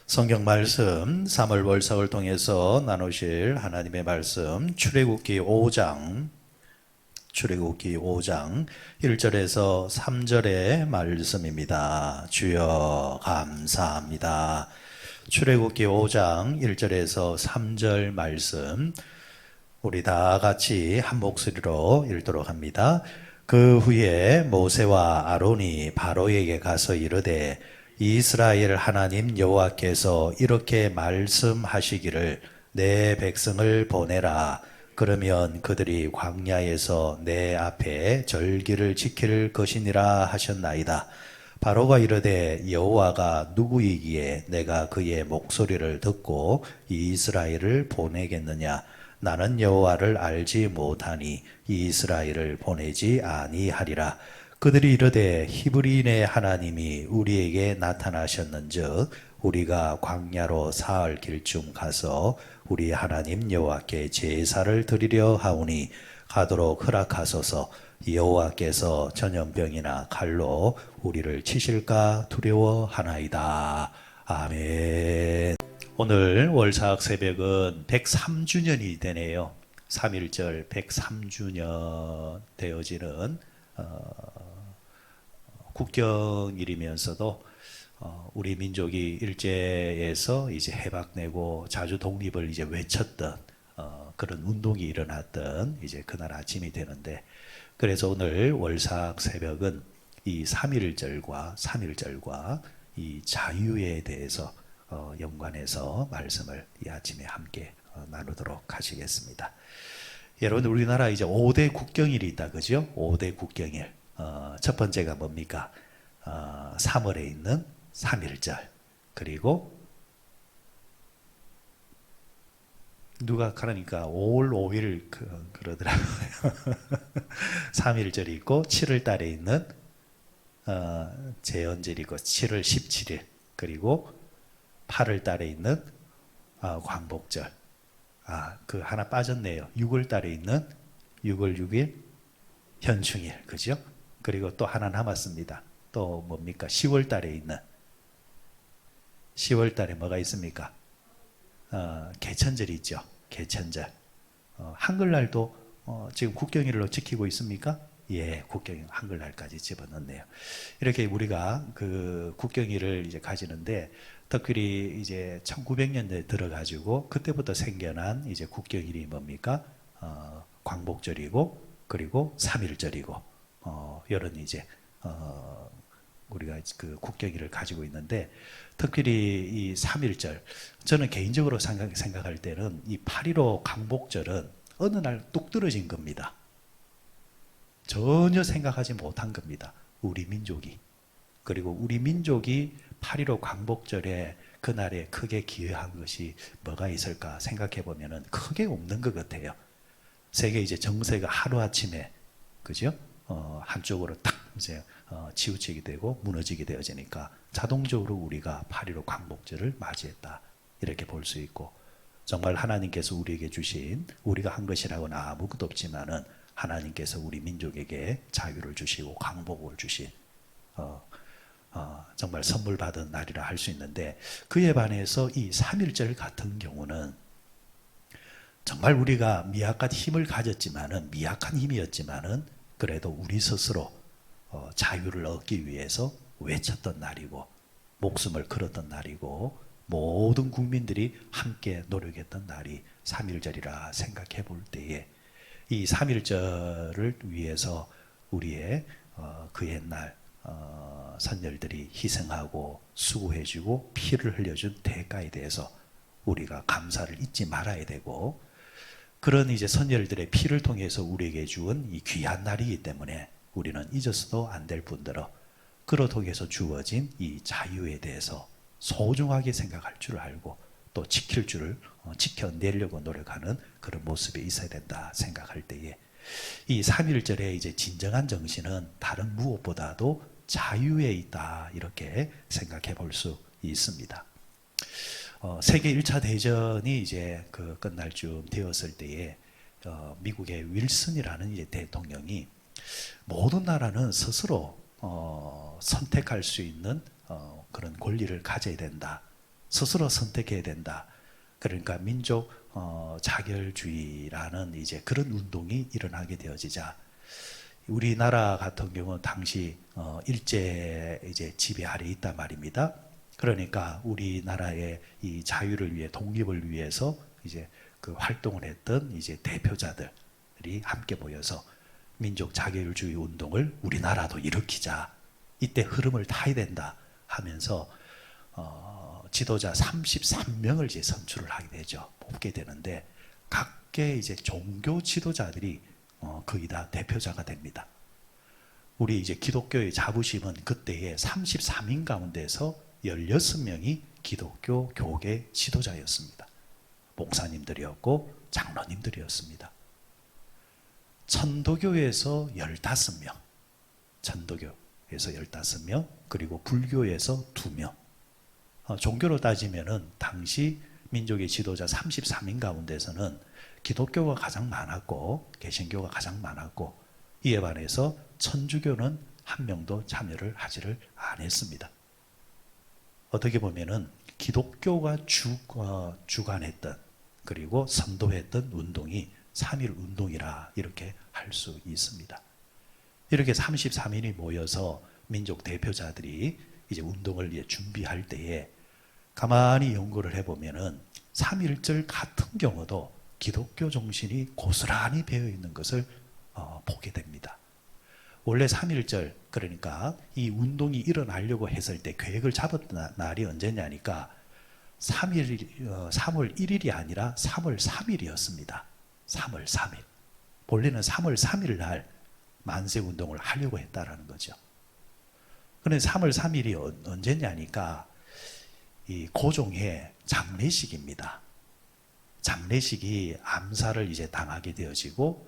성경 말씀 3월 월삭을 통해서 나누실 하나님의 말씀 출애굽기 5장 1절에서 3절의 말씀입니다. 주여 감사합니다. 출애굽기 5장 1절에서 3절 말씀 우리 다 같이 한 목소리로 읽도록 합니다. 그 후에 모세와 아론이 바로에게 가서 이르되 이스라엘 하나님 여호와께서 이렇게 말씀하시기를 내 백성을 보내라. 그러면 그들이 광야에서 내 앞에 절기를 지킬 것이니라 하셨나이다. 바로가 이르되 여호와가 누구이기에 내가 그의 목소리를 듣고 이스라엘을 보내겠느냐. 나는 여호와를 알지 못하니 이스라엘을 보내지 아니하리라. 그들이 이르되 히브리인의 하나님이 우리에게 나타나셨는즉 우리가 광야로 사흘 길쯤 가서 우리 하나님 여호와께 제사를 드리려 하오니 가도록 허락하소서. 여호와께서 전염병이나 칼로 우리를 치실까 두려워하나이다. 아멘. 오늘 월삭 새벽은 103주년이 되네요. 3.1절 103주년 되어지는 국경일이면서도 우리 민족이 일제에서 이제 해박내고 자주 독립을 이제 외쳤던 그런 운동이 일어났던 이제 그날 아침이 되는데, 그래서 오늘 월삭 새벽은 이 3.1절과 이 자유에 대해서 연관해서 말씀을 이 아침에 함께 나누도록 하시겠습니다. 여러분, 우리나라 이제 5대 국경일이 있다, 그죠? 5대 국경일. 첫 번째가 뭡니까? 3월에 있는 3.1절. 그리고 누가 그러니까 5월 5일 그러더라고요. 3.1절이 있고 7월 달에 있는 제헌절이 있고 7월 17일. 그리고 8월 달에 있는 광복절. 그 하나 빠졌네요. 6월 달에 있는 6월 6일 현충일. 그죠? 그리고 또 하나 남았습니다. 또 뭡니까? 10월 달에 있는 10월 달에 뭐가 있습니까? 개천절이 있죠. 개천절. 한글날도 지금 국경일로 지키고 있습니까? 예, 국경일 한글날까지 집어넣네요. 이렇게 우리가 그 국경일을 이제 가지는데, 특별히 이제 1900년대에 들어가지고 그때부터 생겨난 이제 국경일이 뭡니까? 광복절이고, 그리고 3.1절이고, 이런 이제 우리가 그 국경일을 가지고 있는데, 특별히 이 3.1절, 저는 개인적으로 생각할 때는 이 8.15 광복절은 어느 날 뚝 떨어진 겁니다. 전혀 생각하지 못한 겁니다. 우리 민족이. 그리고 우리 민족이 8.15 광복절에 그날에 크게 기여한 것이 뭐가 있을까 생각해 보면은 크게 없는 것 같아요. 세계 이제 정세가 하루아침에, 그죠? 한쪽으로 딱 이제 치우치게 되고 무너지게 되어지니까 자동적으로 우리가 8.15 광복절을 맞이했다, 이렇게 볼 수 있고, 정말 하나님께서 우리에게 주신, 우리가 한 것이라고는 아무것도 없지만은 하나님께서 우리 민족에게 자유를 주시고 광복을 주신 정말 선물 받은 날이라 할 수 있는데, 그에 반해서 이 3.1절 같은 경우는 정말 우리가 미약한 힘을 가졌지만은, 미약한 힘이었지만은 그래도 우리 스스로 자유를 얻기 위해서 외쳤던 날이고, 목숨을 걸었던 날이고, 모든 국민들이 함께 노력했던 날이 3.1절이라 생각해 볼 때에, 이 3.1절을 위해서 우리의 그 옛날 선열들이 희생하고 수고해주고 피를 흘려준 대가에 대해서 우리가 감사를 잊지 말아야 되고, 그런 이제 선열들의 피를 통해서 우리에게 주은 이 귀한 날이기 때문에 우리는 잊어서도 안 될 뿐더러 그로 통해서 주어진 이 자유에 대해서 소중하게 생각할 줄 알고 또 지킬 줄을 지켜내려고 노력하는 그런 모습이 있어야 된다 생각할 때에, 이 3.1절의 이제 진정한 정신은 다른 무엇보다도 자유에 있다, 이렇게 생각해 볼 수 있습니다. 세계 1차 대전이 이제 끝날 쯤 되었을 때에 미국의 윌슨이라는 이제 대통령이 모든 나라는 스스로 선택할 수 있는 그런 권리를 가져야 된다. 스스로 선택해야 된다. 그러니까 민족 자결주의라는 이제 그런 운동이 일어나게 되어지자 우리나라 같은 경우는 당시 일제 이제 지배 아래 있단 말입니다. 그러니까 우리나라의 이 자유를 위해 독립을 위해서 이제 그 활동을 했던 이제 대표자들이 함께 모여서 민족 자결주의 운동을 우리나라도 일으키자. 이때 흐름을 타야 된다 하면서 지도자 33명을 이제 선출을 하게 되죠. 뽑게 되는데 각계 이제 종교 지도자들이 거의 다 대표자가 됩니다. 우리 이제 기독교의 자부심은 그때의 33인 가운데서 16명이 기독교 교계 지도자였습니다. 목사님들이었고 장로님들이었습니다. 천도교에서 15명, 천도교에서 15명, 그리고 불교에서 2명. 종교로 따지면은 당시 민족의 지도자 33인 가운데서는 기독교가 가장 많았고 개신교가 가장 많았고 이에 반해서 천주교는 한 명도 참여를 하지를 않았습니다. 어떻게 보면은 기독교가 주관했던 그리고 선도했던 운동이 3.1 운동이라 이렇게 할 수 있습니다. 이렇게 33인이 모여서 민족 대표자들이 이제 운동을 이제 준비할 때에 가만히 연구를 해보면은 3.1절 같은 경우도 기독교 정신이 고스란히 배어 있는 것을 보게 됩니다. 원래 3.1절 그러니까 이 운동이 일어나려고 했을 때 계획을 잡았던 날이 언제냐니까 3월 1일이 아니라 3월 3일이었습니다. 3월 3일. 본래는 3월 3일 날 만세운동을 하려고 했다라는 거죠. 그런데 3월 3일이 언제냐니까 이 고종의 장례식입니다. 장례식이 암살을 이제 당하게 되어지고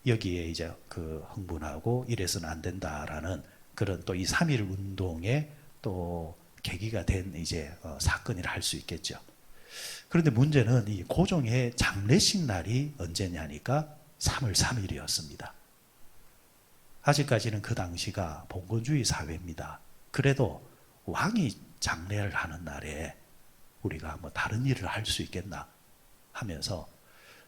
여기에 이제 그 흥분하고 이래서는 안 된다라는 그런 또 이 3.1 운동의 또 계기가 된 이제 사건이라 할 수 있겠죠. 그런데 문제는 이 고종의 장례식 날이 언제냐니까 3월 3일이었습니다. 아직까지는 그 당시가 봉건주의 사회입니다. 그래도 왕이 장례를 하는 날에 우리가 뭐 다른 일을 할 수 있겠나 하면서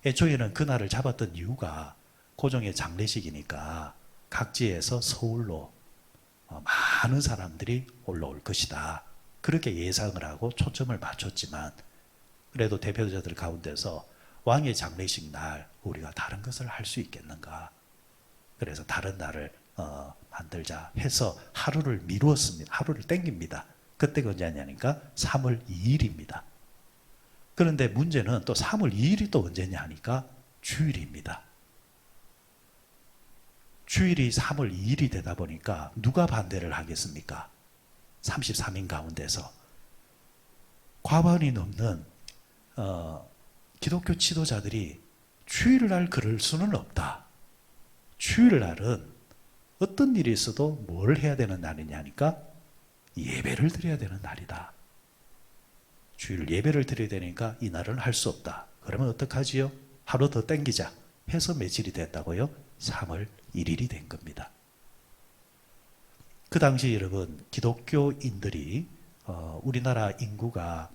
애초에는 그날을 잡았던 이유가 고종의 장례식이니까 각지에서 서울로 많은 사람들이 올라올 것이다. 그렇게 예상을 하고 초점을 맞췄지만 그래도 대표자들 가운데서 왕의 장례식 날 우리가 다른 것을 할 수 있겠는가. 그래서 다른 날을 만들자 해서 하루를 미루었습니다. 하루를 땡깁니다. 그때가 언제냐니까 3월 2일입니다. 그런데 문제는 또 3월 2일이 또 언제냐 하니까 주일입니다. 주일이 3월 2일이 되다 보니까 누가 반대를 하겠습니까? 33인 가운데서 과반이 넘는 기독교 지도자들이 주일날 그럴 수는 없다. 주일날은 어떤 일이 있어도 뭘 해야 되는 날이냐니까 예배를 드려야 되는 날이다. 주일 예배를 드려야 되니까 이 날은 할 수 없다. 그러면 어떡하지요? 하루 더 땡기자 해서 며칠이 됐다고요? 3월 1일이 된 겁니다. 그 당시 여러분 기독교인들이 우리나라 인구가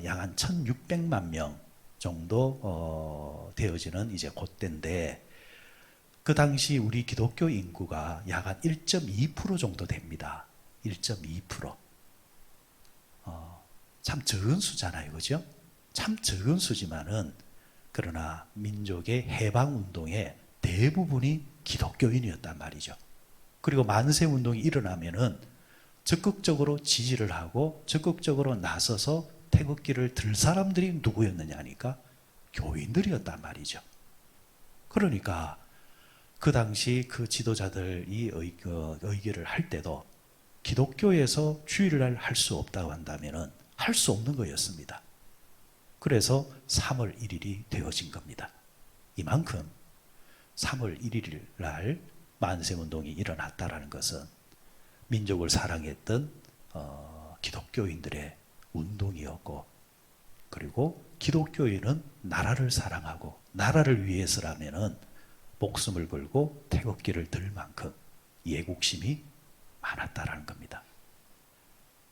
약 한 1600만 명 정도 되어지는 이제 그때인데 그 당시 우리 기독교 인구가 약 한 1.2% 정도 됩니다. 1.2%. 참 적은 수잖아요. 그죠? 참 적은 수지만은 그러나 민족의 해방운동의 대부분이 기독교인이었단 말이죠. 그리고 만세운동이 일어나면은 적극적으로 지지를 하고 적극적으로 나서서 태극기를 들 사람들이 누구였느냐 하니까 교인들이었단 말이죠. 그러니까 그 당시 그 지도자들이 의결을 할 때도 기독교에서 주일날 할 수 없다고 한다면은 할 수 없는 거였습니다. 그래서 3월 1일이 되어진 겁니다. 이만큼 3월 1일 날 만세운동이 일어났다라는 것은 민족을 사랑했던 기독교인들의 운동이었고 그리고 기독교인은 나라를 사랑하고 나라를 위해서라면은 목숨을 걸고 태극기를 들 만큼 애국심이 많았다라는 겁니다.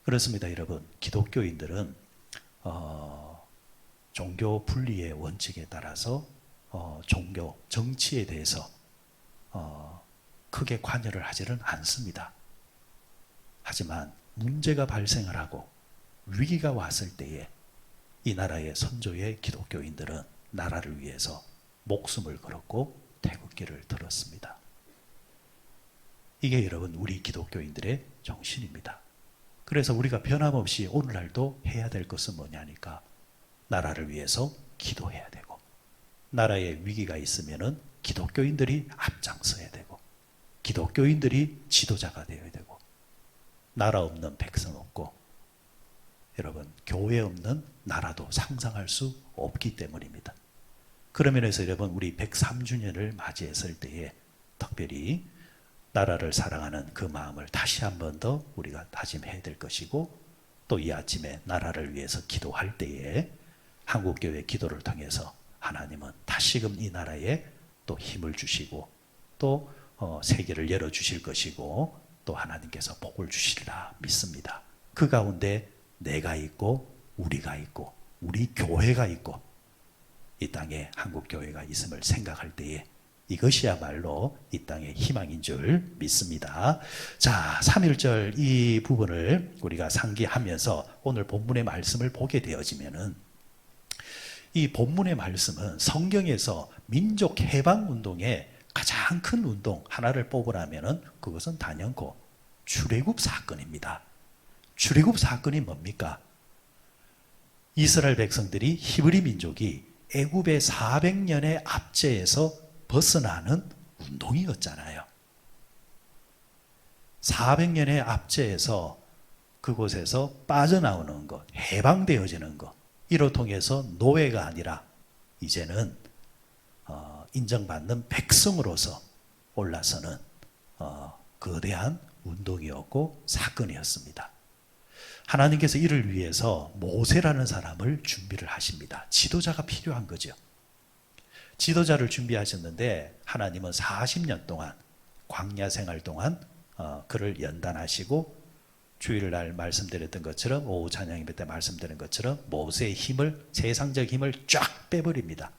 그렇습니다, 여러분. 기독교인들은 종교 분리의 원칙에 따라서 종교, 정치에 대해서 크게 관여를 하지는 않습니다. 하지만 문제가 발생을 하고 위기가 왔을 때에 이 나라의 선조의 기독교인들은 나라를 위해서 목숨을 걸었고 태극기를 들었습니다. 이게 여러분 우리 기독교인들의 정신입니다. 그래서 우리가 변함없이 오늘날도 해야 될 것은 뭐냐니까 나라를 위해서 기도해야 되고 나라에 위기가 있으면은 기독교인들이 앞장서야 되고 기독교인들이 지도자가 되어야 되고 나라 없는 백성 없고 여러분 교회 없는 나라도 상상할 수 없기 때문입니다. 그런 면에서 여러분 우리 103주년을 맞이했을 때에 특별히 나라를 사랑하는 그 마음을 다시 한 번 더 우리가 다짐해야 될 것이고 또 이 아침에 나라를 위해서 기도할 때에 한국교회 기도를 통해서 하나님은 다시금 이 나라에 또 힘을 주시고 또 세계를 열어주실 것이고 또 하나님께서 복을 주시리라 믿습니다. 그 가운데 내가 있고 우리가 있고 우리 교회가 있고 이 땅에 한국교회가 있음을 생각할 때에 이것이야말로 이 땅의 희망인 줄 믿습니다. 자, 3.1절 이 부분을 우리가 상기하면서 오늘 본문의 말씀을 보게 되어지면은 이 본문의 말씀은 성경에서 민족 해방 운동의 가장 큰 운동 하나를 뽑으라면은 그것은 단연코 출애굽 사건입니다. 출애굽 사건이 뭡니까? 이스라엘 백성들이 히브리 민족이 애굽의 400년의 압제에서 벗어나는 운동이었잖아요. 400년의 압제에서 그곳에서 빠져나오는 것, 해방되어지는 것, 이로 통해서 노예가 아니라 이제는 인정받는 백성으로서 올라서는 거대한 운동이었고 사건이었습니다. 하나님께서 이를 위해서 모세라는 사람을 준비를 하십니다. 지도자가 필요한 거죠. 지도자를 준비하셨는데 하나님은 40년 동안 광야 생활 동안 그를 연단하시고 주일날 말씀드렸던 것처럼 오후 찬양 예배 때 말씀드린 것처럼 모세의 힘을 세상적 힘을 쫙 빼버립니다.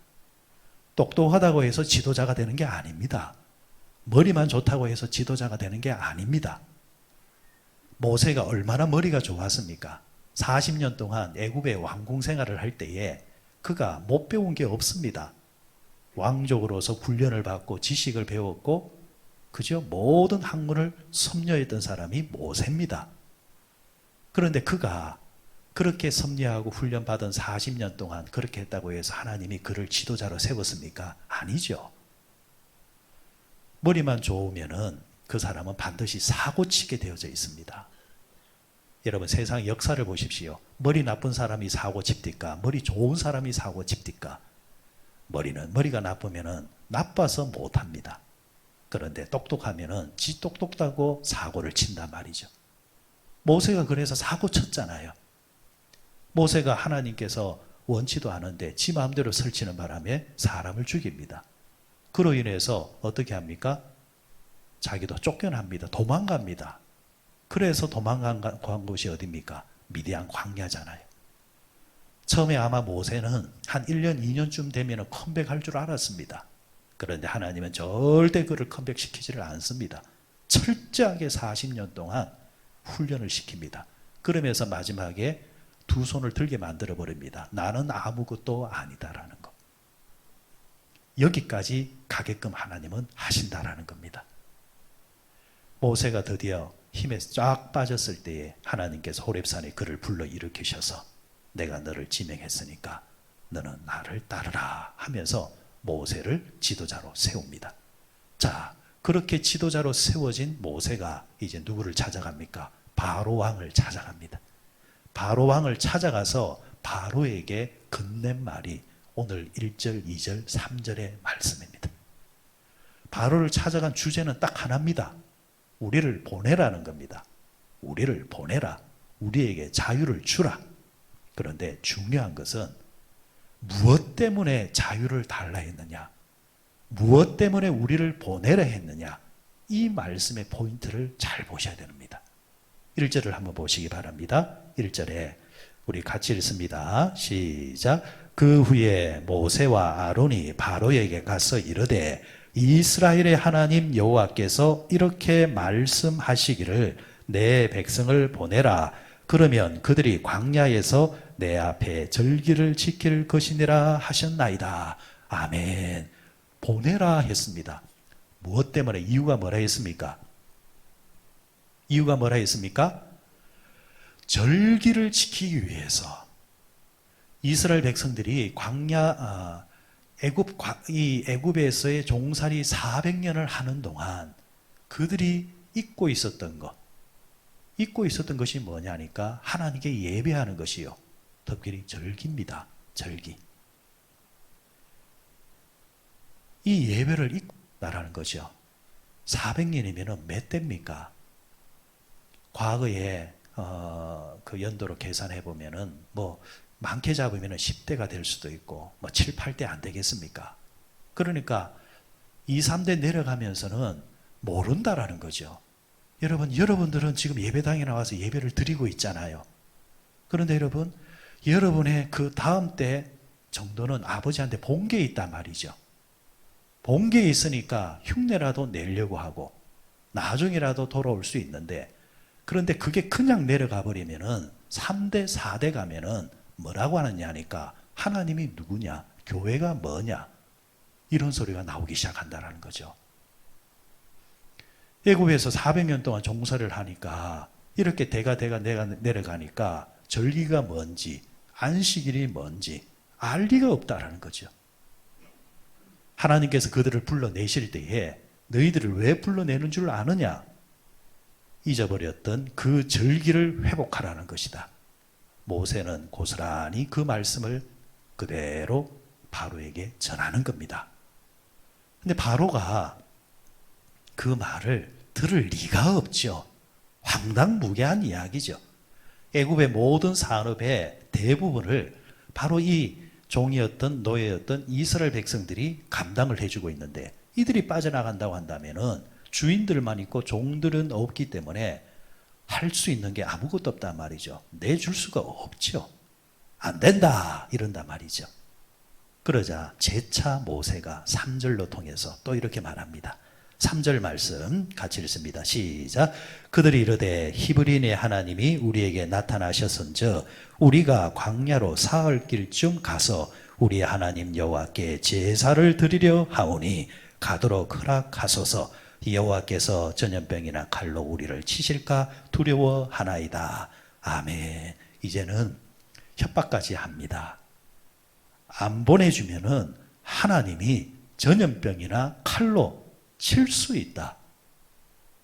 똑똑하다고 해서 지도자가 되는 게 아닙니다. 머리만 좋다고 해서 지도자가 되는 게 아닙니다. 모세가 얼마나 머리가 좋았습니까? 40년 동안 애굽의 왕궁 생활을 할 때에 그가 못 배운 게 없습니다. 왕족으로서 훈련을 받고 지식을 배웠고 그저 모든 학문을 섭려했던 사람이 모세입니다. 그런데 그가 그렇게 섭리하고 훈련받은 40년 동안 그렇게 했다고 해서 하나님이 그를 지도자로 세웠습니까? 아니죠. 머리만 좋으면은 그 사람은 반드시 사고치게 되어져 있습니다. 여러분 세상 역사를 보십시오. 머리 나쁜 사람이 사고 칩니까? 머리 좋은 사람이 사고 칩니까? 머리가 나쁘면은 나빠서 못합니다. 그런데 똑똑하면은 지 똑똑하고 사고를 친단 말이죠. 모세가 그래서 사고 쳤잖아요. 모세가 하나님께서 원치도 않은데 지 마음대로 설치는 바람에 사람을 죽입니다. 그로 인해서 어떻게 합니까? 자기도 쫓겨납니다. 도망갑니다. 그래서 도망간 곳이 어디입니까? 미디안 광야잖아요. 처음에 아마 모세는 한 1년, 2년쯤 되면 컴백할 줄 알았습니다. 그런데 하나님은 절대 그를 컴백시키지를 않습니다. 철저하게 40년 동안 훈련을 시킵니다. 그러면서 마지막에 두 손을 들게 만들어 버립니다. 나는 아무것도 아니다라는 것. 여기까지 가게끔 하나님은 하신다라는 겁니다. 모세가 드디어 힘에 쫙 빠졌을 때에 하나님께서 호렙산에 그를 불러 일으키셔서 내가 너를 지명했으니까 너는 나를 따르라 하면서 모세를 지도자로 세웁니다. 자, 그렇게 지도자로 세워진 모세가 이제 누구를 찾아갑니까? 바로 왕을 찾아갑니다. 바로 왕을 찾아가서 바로에게 건넨 말이 오늘 1절, 2절, 3절의 말씀입니다. 바로를 찾아간 주제는 딱 하나입니다. 우리를 보내라는 겁니다. 우리를 보내라. 우리에게 자유를 주라. 그런데 중요한 것은 무엇 때문에 자유를 달라 했느냐? 무엇 때문에 우리를 보내라 했느냐? 이 말씀의 포인트를 잘 보셔야 됩니다. 1절을 한번 보시기 바랍니다. 1절에 우리 같이 읽습니다. 시작. 그 후에 모세와 아론이 바로에게 가서 이르되 이스라엘의 하나님 여호와께서 이렇게 말씀하시기를 내 백성을 보내라. 그러면 그들이 광야에서 내 앞에 절기를 지킬 것이니라 하셨나이다. 아멘. 보내라 했습니다. 무엇 때문에? 이유가 뭐라 했습니까? 이유가 뭐라 했습니까? 절기를 지키기 위해서. 이스라엘 백성들이 애굽에서의 종살이 400년을 하는 동안 그들이 잊고 있었던 것이 뭐냐니까 하나님께 예배하는 것이요. 특별히 절기입니다. 절기. 이 예배를 잊고 있다라는 거죠. 400년이면 몇 대입니까? 과거에 그 연도로 계산해 보면은 많게 잡으면 10대가 될 수도 있고 7, 8대 안 되겠습니까? 그러니까 2, 3대 내려가면서는 모른다라는 거죠. 여러분들은 지금 예배당에 나와서 예배를 드리고 있잖아요. 그런데 여러분의 그 다음 때 정도는 아버지한테 본 게 있단 말이죠. 본 게 있으니까 흉내라도 내려고 하고 나중이라도 돌아올 수 있는데, 그런데 그게 그냥 내려가 버리면은 3대, 4대 가면은 뭐라고 하느냐 하니까 하나님이 누구냐, 교회가 뭐냐, 이런 소리가 나오기 시작한다는 거죠. 애굽에서 400년 동안 종살이를 하니까 이렇게 대가 내려가니까 절기가 뭔지 안식일이 뭔지 알 리가 없다라는 거죠. 하나님께서 그들을 불러내실 때에 너희들을 왜 불러내는 줄 아느냐? 잊어버렸던 그 절기를 회복하라는 것이다. 모세는 고스란히 그 말씀을 그대로 바로에게 전하는 겁니다. 근데 바로가 그 말을 들을 리가 없죠. 황당무계한 이야기죠. 애굽의 모든 산업의 대부분을 바로 이 종이었던 노예였던 이스라엘 백성들이 감당을 해주고 있는데, 이들이 빠져나간다고 한다면은 주인들만 있고 종들은 없기 때문에 할 수 있는 게 아무것도 없단 말이죠. 내줄 수가 없죠. 안 된다 이런단 말이죠. 그러자 재차 모세가 3절로 통해서 또 이렇게 말합니다. 3절 말씀 같이 읽습니다. 시작. 그들이 이르되 히브리인의 하나님이 우리에게 나타나셨은즉 우리가 광야로 사흘 길쯤 가서 우리 하나님 여호와께 제사를 드리려 하오니 가도록 허락하소서. 여호와께서 전염병이나 칼로 우리를 치실까 두려워하나이다. 아멘. 이제는 협박까지 합니다. 안 보내주면은 하나님이 전염병이나 칼로 칠 수 있다.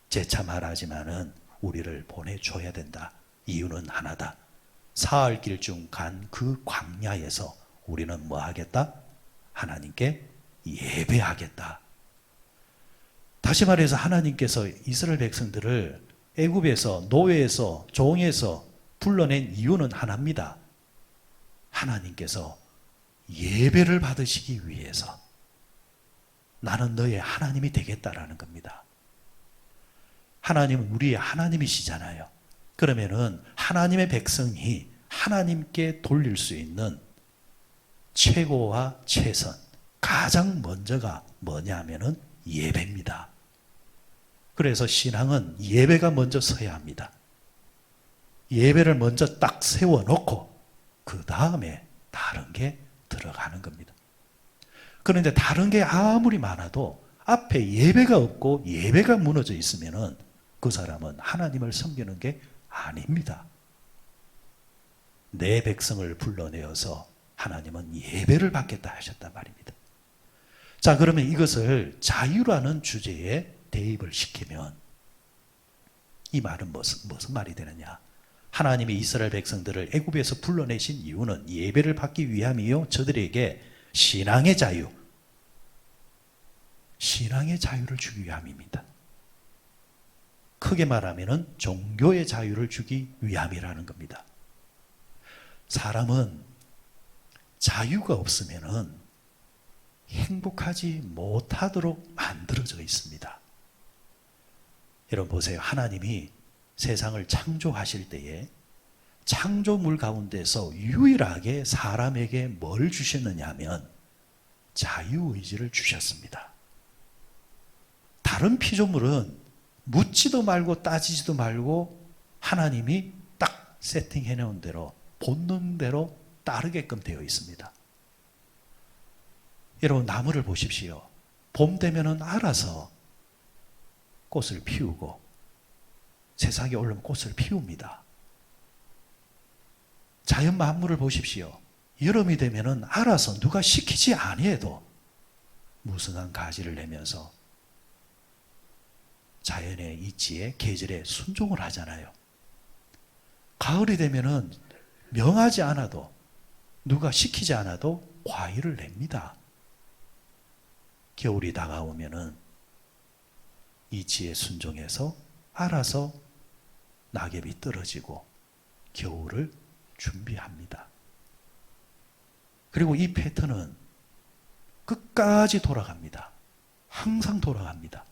재차 말하지만은 우리를 보내줘야 된다. 이유는 하나다. 사흘 길쯤 간 그 광야에서 우리는 뭐 하겠다? 하나님께 예배하겠다. 다시 말해서 하나님께서 이스라엘 백성들을 애굽에서 노예에서 종에서 불러낸 이유는 하나입니다. 하나님께서 예배를 받으시기 위해서 나는 너의 하나님이 되겠다라는 겁니다. 하나님은 우리의 하나님이시잖아요. 그러면은 하나님의 백성이 하나님께 돌릴 수 있는 최고와 최선, 가장 먼저가 뭐냐 하면은 예배입니다. 그래서 신앙은 예배가 먼저 서야 합니다. 예배를 먼저 딱 세워놓고 그 다음에 다른 게 들어가는 겁니다. 그런데 다른 게 아무리 많아도 앞에 예배가 없고 예배가 무너져 있으면은 그 사람은 하나님을 섬기는 게 아닙니다. 내 백성을 불러내어서 하나님은 예배를 받겠다 하셨단 말입니다. 자, 그러면 이것을 자유라는 주제에 대입을 시키면 이 말은 무슨 말이 되느냐? 하나님이 이스라엘 백성들을 애굽에서 불러내신 이유는 예배를 받기 위함이요, 저들에게 신앙의 자유를 주기 위함입니다. 크게 말하면 종교의 자유를 주기 위함이라는 겁니다. 사람은 자유가 없으면 행복하지 못하도록 만들어져 있습니다. 여러분 보세요. 하나님이 세상을 창조하실 때에 창조물 가운데서 유일하게 사람에게 뭘 주셨느냐 하면 자유의지를 주셨습니다. 다른 피조물은 묻지도 말고 따지지도 말고 하나님이 딱 세팅해 놓은 대로 본능대로 따르게끔 되어 있습니다. 여러분, 나무를 보십시오. 봄 되면은 알아서 꽃을 피우고 세상에 올라오면 꽃을 피웁니다. 자연 만물을 보십시오. 여름이 되면은 알아서 누가 시키지 아니해도 무성한 가지를 내면서 자연의 이치에 계절에 순종을 하잖아요. 가을이 되면은 명하지 않아도 누가 시키지 않아도 과일을 냅니다. 겨울이 다가오면은 이치에 순종해서 알아서 낙엽이 떨어지고 겨울을 준비합니다. 그리고 이 패턴은 끝까지 돌아갑니다. 항상 돌아갑니다.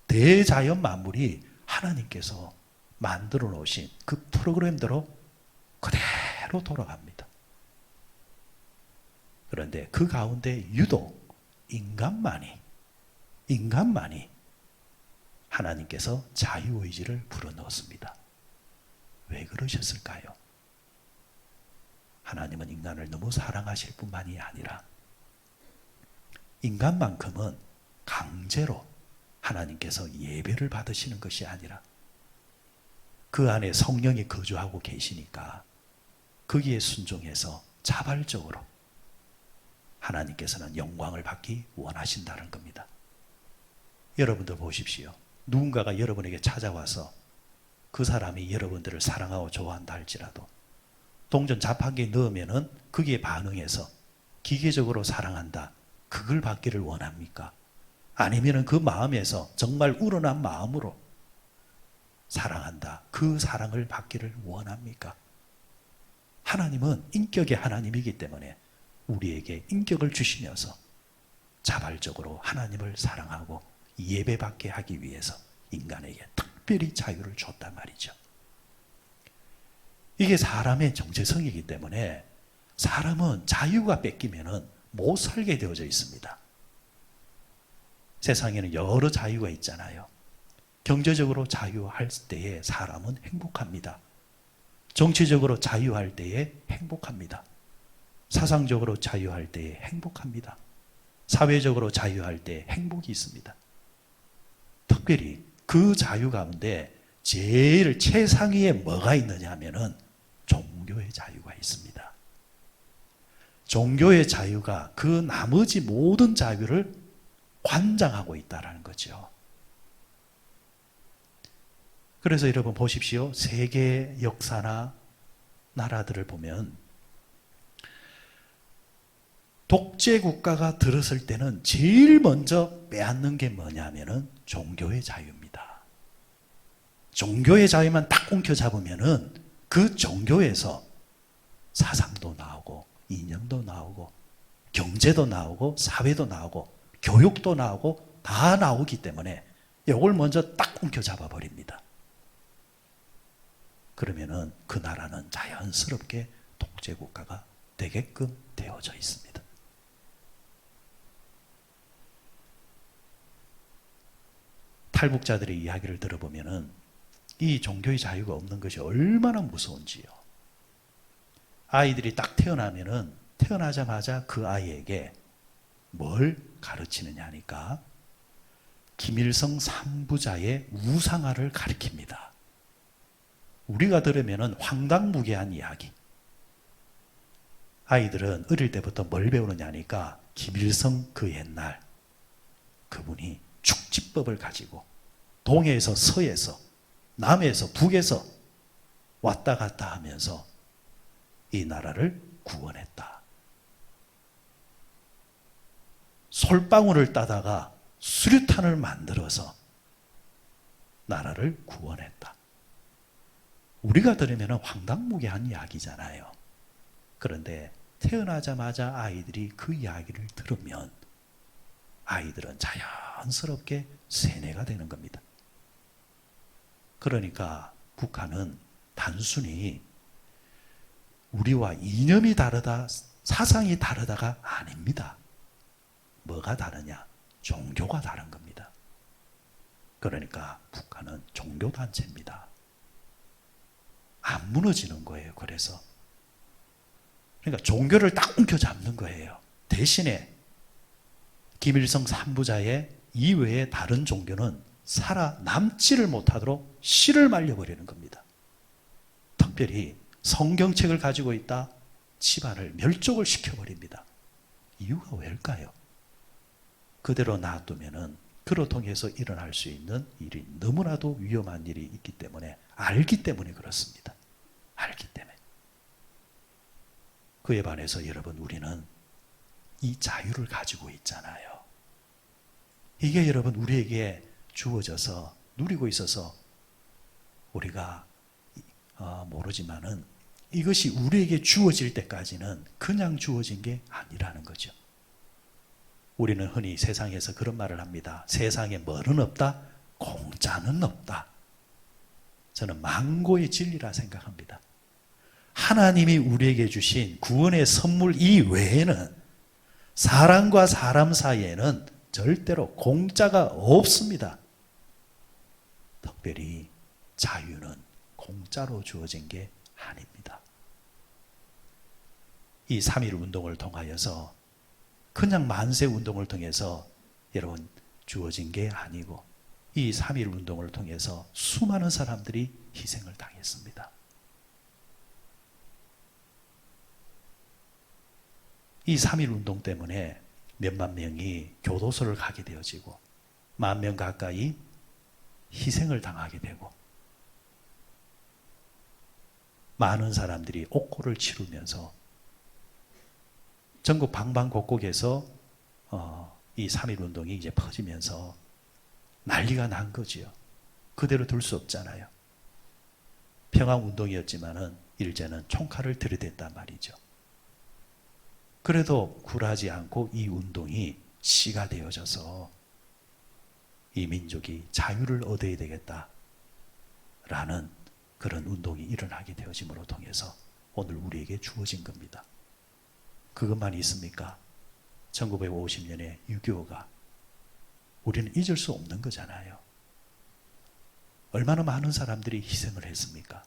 대자연 만물이 하나님께서 만들어 놓으신 그 프로그램대로 그대로 돌아갑니다. 그런데 그 가운데 유독 인간만이 하나님께서 자유의지를 불어넣었습니다. 왜 그러셨을까요? 하나님은 인간을 너무 사랑하실 뿐만이 아니라 인간만큼은 강제로 하나님께서 예배를 받으시는 것이 아니라 그 안에 성령이 거주하고 계시니까 거기에 순종해서 자발적으로 하나님께서는 영광을 받기 원하신다는 겁니다. 여러분들 보십시오. 누군가가 여러분에게 찾아와서 그 사람이 여러분들을 사랑하고 좋아한다 할지라도 동전 자판기에 넣으면은 거기에 반응해서 기계적으로 사랑한다, 그걸 받기를 원합니까? 아니면은 그 마음에서 정말 우러난 마음으로 사랑한다, 그 사랑을 받기를 원합니까? 하나님은 인격의 하나님이기 때문에 우리에게 인격을 주시면서 자발적으로 하나님을 사랑하고 예배받게 하기 위해서 인간에게 특별히 자유를 줬단 말이죠. 이게 사람의 정체성이기 때문에 사람은 자유가 뺏기면은 못 살게 되어져 있습니다. 세상에는 여러 자유가 있잖아요. 경제적으로 자유할 때에 사람은 행복합니다. 정치적으로 자유할 때에 행복합니다. 사상적으로 자유할 때에 행복합니다. 사회적으로 자유할 때 행복이 있습니다. 특별히 그 자유 가운데 제일 최상위에 뭐가 있느냐 하면은 종교의 자유가 있습니다. 종교의 자유가 그 나머지 모든 자유를 관장하고 있다는 거죠. 그래서 여러분 보십시오. 세계 역사나 나라들을 보면 독재 국가가 들었을 때는 제일 먼저 빼앗는 게 뭐냐면은 종교의 자유입니다. 종교의 자유만 딱 움켜잡으면은 그 종교에서 사상도 나오고 이념도 나오고 경제도 나오고 사회도 나오고 교육도 나오고 다 나오기 때문에 이걸 먼저 딱 움켜잡아 버립니다. 그러면은 그 나라는 자연스럽게 독재 국가가 되게끔 되어져 있습니다. 탈북자들의 이야기를 들어보면은 이 종교의 자유가 없는 것이 얼마나 무서운지요. 아이들이 딱 태어나면은 태어나자마자 그 아이에게 뭘 가르치느냐 하니까 김일성 3부자의 우상화를 가르칩니다. 우리가 들으면은 황당무계한 이야기. 아이들은 어릴 때부터 뭘 배우느냐 하니까 김일성 그 옛날 그분이 축지법을 가지고 동해에서 서해에서 남해에서 북에서 왔다 갔다 하면서 이 나라를 구원했다. 솔방울을 따다가 수류탄을 만들어서 나라를 구원했다. 우리가 들으면 황당무계한 이야기잖아요. 그런데 태어나자마자 아이들이 그 이야기를 들으면 아이들은 자연스럽게 세뇌가 되는 겁니다. 그러니까 북한은 단순히 우리와 이념이 다르다, 사상이 다르다가 아닙니다. 뭐가 다르냐? 종교가 다른 겁니다. 그러니까 북한은 종교단체입니다. 안 무너지는 거예요. 그러니까 종교를 딱 움켜잡는 거예요. 대신에 김일성 3부자의 이외의 다른 종교는 살아남지를 못하도록 씨를 말려버리는 겁니다. 특별히 성경책을 가지고 있다, 집안을 멸족을 시켜버립니다. 이유가 왜일까요? 그대로 놔두면은 그로 통해서 일어날 수 있는 일이 너무나도 위험한 일이 있기 때문에, 알기 때문에 그렇습니다. 알기 때문에. 그에 반해서 여러분, 우리는 이 자유를 가지고 있잖아요. 이게 여러분 우리에게 주어져서 누리고 있어서 우리가 모르지만은 이것이 우리에게 주어질 때까지는 그냥 주어진 게 아니라는 거죠. 우리는 흔히 세상에서 그런 말을 합니다. 세상에 뭐는 없다? 공짜는 없다. 저는 망고의 진리라 생각합니다. 하나님이 우리에게 주신 구원의 선물 이외에는 사람과 사람 사이에는 절대로 공짜가 없습니다. 특별히 자유는 공짜로 주어진 게 아닙니다. 이 3.1 운동을 통하여서 그냥 만세 운동을 통해서 여러분 주어진 게 아니고, 이 3.1 운동을 통해서 수많은 사람들이 희생을 당했습니다. 이 3.1 운동 때문에 몇만 명이 교도소를 가게 되어지고 10,000명 가까이 희생을 당하게 되고, 많은 사람들이 옥고를 치르면서 전국 방방곡곡에서 이 3.1 운동이 이제 퍼지면서 난리가 난 거지요. 그대로 둘 수 없잖아요. 평화운동이었지만은 일제는 총칼을 들이댔단 말이죠. 그래도 굴하지 않고 이 운동이 씨가 되어져서 이 민족이 자유를 얻어야 되겠다라는 그런 운동이 일어나게 되어짐으로 통해서 오늘 우리에게 주어진 겁니다. 그것만 있습니까? 1950년에 6.25가 우리는 잊을 수 없는 거잖아요. 얼마나 많은 사람들이 희생을 했습니까?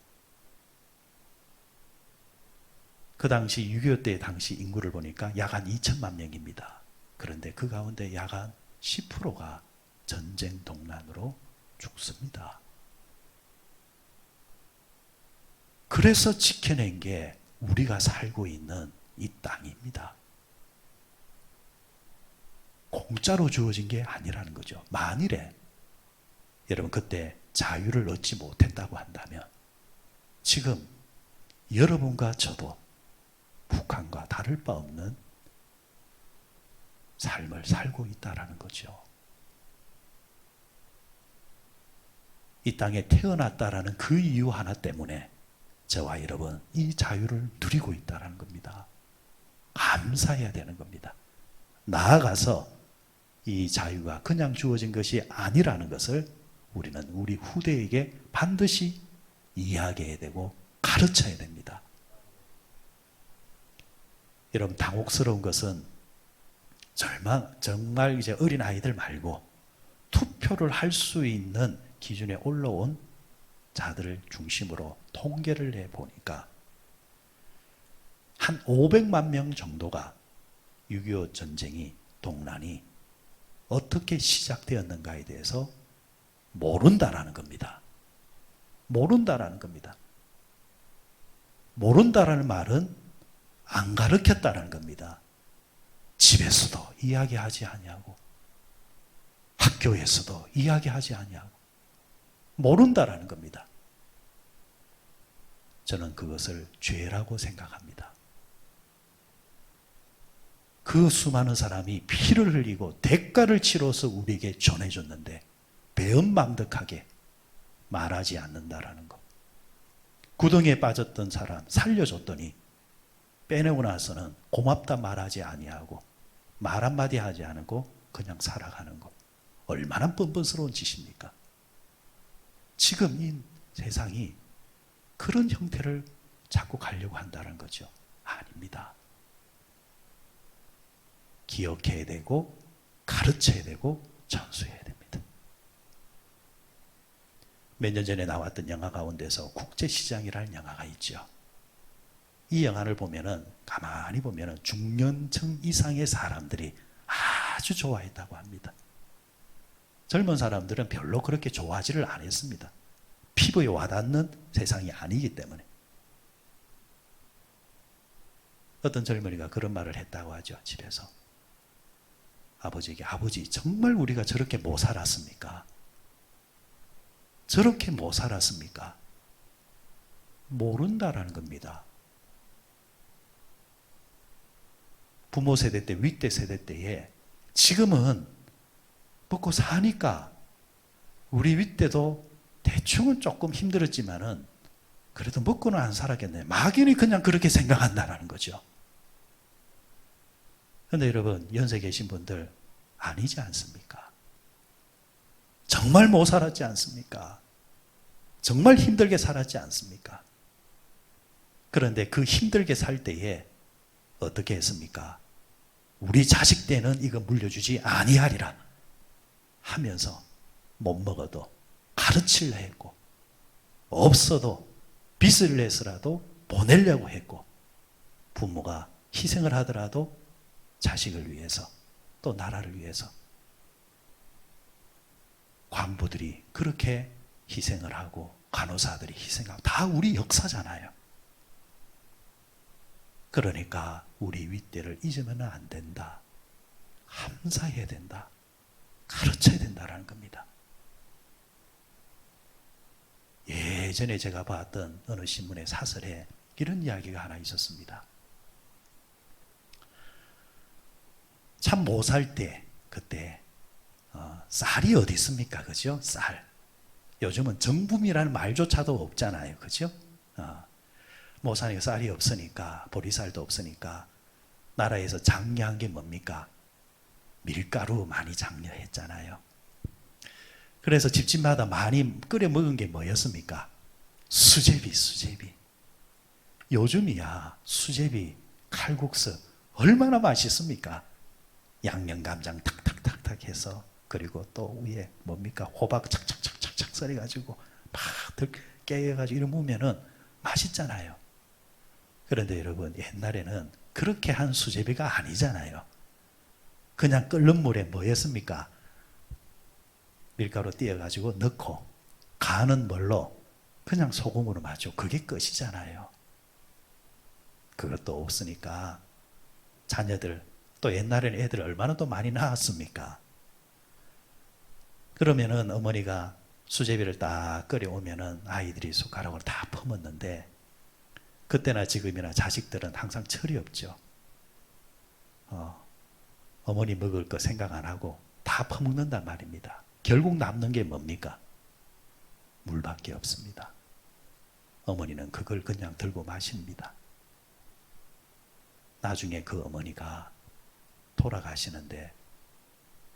그 당시 6.25 때 당시 인구를 보니까 약 한 2천만 명입니다. 그런데 그 가운데 약 한 10%가 전쟁 동란으로 죽습니다. 그래서 지켜낸 게 우리가 살고 있는 이 땅입니다. 공짜로 주어진 게 아니라는 거죠. 만일에 여러분 그때 자유를 얻지 못했다고 한다면 지금 여러분과 저도 북한과 다를 바 없는 삶을 살고 있다라는 거죠. 이 땅에 태어났다라는 그 이유 하나 때문에 저와 여러분 이 자유를 누리고 있다는 겁니다. 감사해야 되는 겁니다. 나아가서 이 자유가 그냥 주어진 것이 아니라는 것을 우리는 우리 후대에게 반드시 이야기해야 되고 가르쳐야 됩니다. 여러분 당혹스러운 것은 정말 이제 어린 아이들 말고 투표를 할 수 있는 기준에 올라온 자들을 중심으로 통계를 내보니까 한 500만 명 정도가 6.25 전쟁이, 동란이 어떻게 시작되었는가에 대해서 모른다라는 겁니다. 모른다라는 겁니다. 모른다라는 말은 안 가르쳤다라는 겁니다. 집에서도 이야기하지 아니하고 학교에서도 이야기하지 아니하고 모른다라는 겁니다. 저는 그것을 죄라고 생각합니다. 그 수많은 사람이 피를 흘리고 대가를 치러서 우리에게 전해줬는데 배은망덕하게 말하지 않는다라는 것. 구덩이에 빠졌던 사람 살려줬더니 빼내고 나서는 고맙다 말하지 아니하고 말 한마디 하지 않고 그냥 살아가는 것. 얼마나 뻔뻔스러운 짓입니까? 지금 이 세상이 그런 형태를 자꾸 가려고 한다는 거죠. 아닙니다. 기억해야 되고 가르쳐야 되고 전수해야 됩니다. 몇 년 전에 나왔던 영화 가운데서 국제시장이라는 영화가 있죠. 이 영화를 보면은 가만히 보면은 중년층 이상의 사람들이 아주 좋아했다고 합니다. 젊은 사람들은 별로 그렇게 좋아하지를 않았습니다. 피부에 와닿는 세상이 아니기 때문에. 어떤 젊은이가 그런 말을 했다고 하죠. 집에서. 아버지에게, 아버지 정말 우리가 저렇게 못 살았습니까? 저렇게 못 살았습니까? 모른다라는 겁니다. 부모 세대 때, 윗대 세대 때에 지금은 먹고 사니까 우리 윗대도 대충은 조금 힘들었지만은 그래도 먹고는 안 살았겠네. 막연히 그냥 그렇게 생각한다는 거죠. 그런데 여러분, 연세 계신 분들 아니지 않습니까? 정말 못 살았지 않습니까? 정말 힘들게 살았지 않습니까? 그런데 그 힘들게 살 때에 어떻게 했습니까? 우리 자식 때는 이거 물려주지 아니하리라 하면서 못 먹어도 가르치려 했고, 없어도 빚을 내서라도 보내려고 했고, 부모가 희생을 하더라도 자식을 위해서, 또 나라를 위해서 광부들이 그렇게 희생을 하고 간호사들이 희생하고 다 우리 역사잖아요. 그러니까 우리 윗대를 잊으면 안 된다. 감사해야 된다. 가르쳐야 된다라는 겁니다. 예전에 제가 봤던 어느 신문의 사설에 이런 이야기가 하나 있었습니다. 참 못 살 때, 그때 쌀이 어디 있습니까? 그죠? 쌀. 요즘은 정품이라는 말조차도 없잖아요. 그죠? 못 사니까 쌀이 없으니까, 보리쌀도 없으니까 나라에서 장려한 게 뭡니까? 밀가루 많이 장려했잖아요. 그래서 집집마다 많이 끓여 먹은 게 뭐였습니까? 수제비, 수제비. 요즘이야 수제비, 칼국수 얼마나 맛있습니까? 양념간장 탁탁탁탁 해서, 그리고 또 위에 뭡니까? 호박 착착착착착 썰어가지고 팍 깨가지고 이러 먹으면은 맛있잖아요. 그런데 여러분, 옛날에는 그렇게 한 수제비가 아니잖아요. 그냥 끓는 물에 뭐였습니까? 밀가루 띄어가지고 넣고 간은 뭘로? 그냥 소금으로 맞죠. 그게 끝이잖아요. 그것도 없으니까 자녀들, 또 옛날에는 애들 얼마나 또 많이 낳았습니까? 그러면은 어머니가 수제비를 딱 끓여오면은 아이들이 숟가락으로 다 퍼먹는데, 그때나 지금이나 자식들은 항상 철이 없죠. 어머니 먹을 거 생각 안 하고 다 퍼먹는단 말입니다. 결국 남는 게 뭡니까? 물밖에 없습니다. 어머니는 그걸 그냥 들고 마십니다. 나중에 그 어머니가 돌아가시는데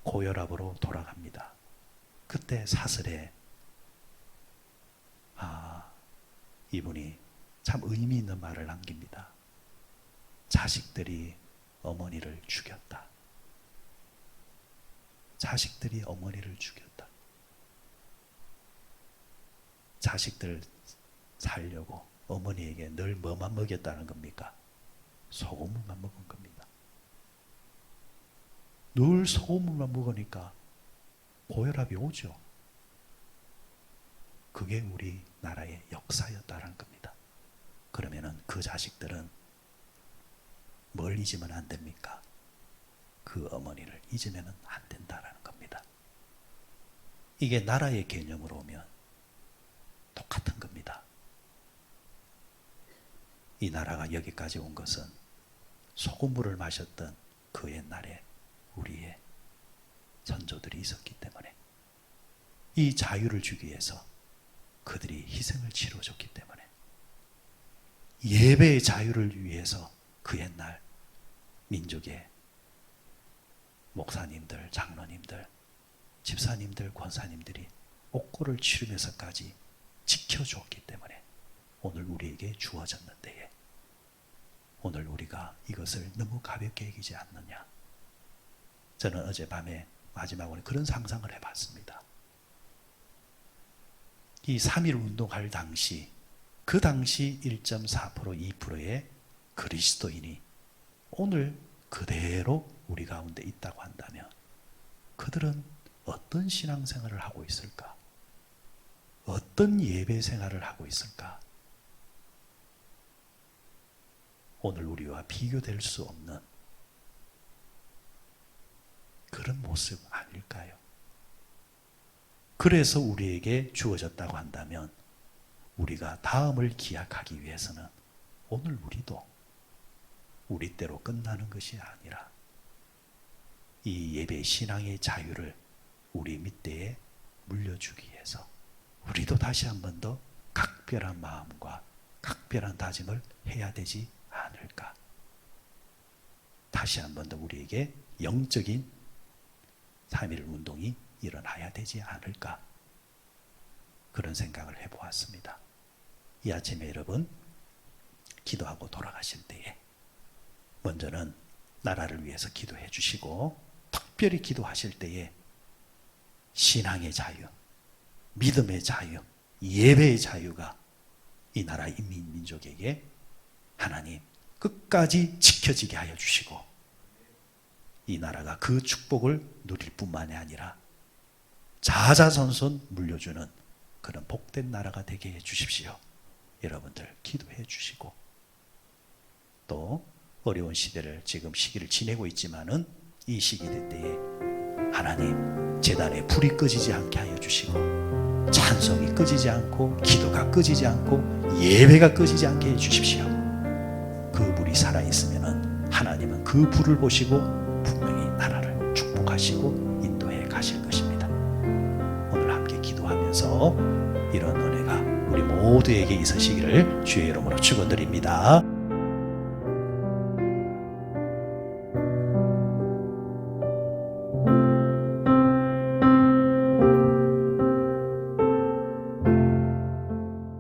고혈압으로 돌아갑니다. 그때 사설에 이분이 참 의미 있는 말을 남깁니다. 자식들이 어머니를 죽였다. 자식들이 어머니를 죽였다. 자식들 살려고 어머니에게 늘 뭐만 먹였다는 겁니까? 소금물만 먹은 겁니다. 늘 소금물만 먹으니까 고혈압이 오죠. 그게 우리나라의 역사였다는 겁니다. 그러면은 그 자식들은 뭘 잊으면 안 됩니까? 그 어머니를 잊으면 안 된다는 겁니다. 이게 나라의 개념으로 오면 똑같은 겁니다. 이 나라가 여기까지 온 것은 소금물을 마셨던 그 옛날에 우리의 선조들이 있었기 때문에, 이 자유를 주기 위해서 그들이 희생을 치러줬기 때문에, 예배의 자유를 위해서 그 옛날 민족의 목사님들, 장로님들, 집사님들, 권사님들이 옥고를 치르면서까지 지켜주었기 때문에 오늘 우리에게 주어졌는데 오늘 우리가 이것을 너무 가볍게 여기지 않느냐. 저는 어젯밤에 마지막으로 그런 상상을 해봤습니다. 이 3.1 운동할 당시 그 당시 1.4% 2%의 그리스도인이 오늘 그대로 우리 가운데 있다고 한다면 그들은 어떤 신앙생활을 하고 있을까? 어떤 예배 생활을 하고 있을까? 오늘 우리와 비교될 수 없는 그런 모습 아닐까요? 그래서 우리에게 주어졌다고 한다면 우리가 다음을 기약하기 위해서는 오늘 우리도 우리 때로 끝나는 것이 아니라 이 예배 신앙의 자유를 우리 밑대에 물려주기 위해서 우리도 다시 한 번 더 각별한 마음과 각별한 다짐을 해야 되지 않을까. 다시 한 번 더 우리에게 영적인 3.1 운동이 일어나야 되지 않을까. 그런 생각을 해보았습니다. 이 아침에 여러분 기도하고 돌아가실 때에 먼저는 나라를 위해서 기도해 주시고 특별히 기도하실 때에 신앙의 자유, 믿음의 자유, 예배의 자유가 이 나라 인민민족에게 하나님 끝까지 지켜지게 하여 주시고 이 나라가 그 축복을 누릴 뿐만이 아니라 자자손손 물려주는 그런 복된 나라가 되게 해 주십시오. 여러분들 기도해 주시고 또 어려운 시대를 지금 시기를 지내고 있지만은 이 시기 때에 하나님 제단에 불이 꺼지지 않게 하여 주시고 찬송이 꺼지지 않고 기도가 꺼지지 않고 예배가 꺼지지 않게 해 주십시오. 그 불이 살아있으면은 하나님은 그 불을 보시고 분명히 나라를 축복하시고 인도해 가실 것입니다. 오늘 함께 기도하면서 이런 은혜가 우리 모두에게 있으시기를 주의 이름으로 축원드립니다.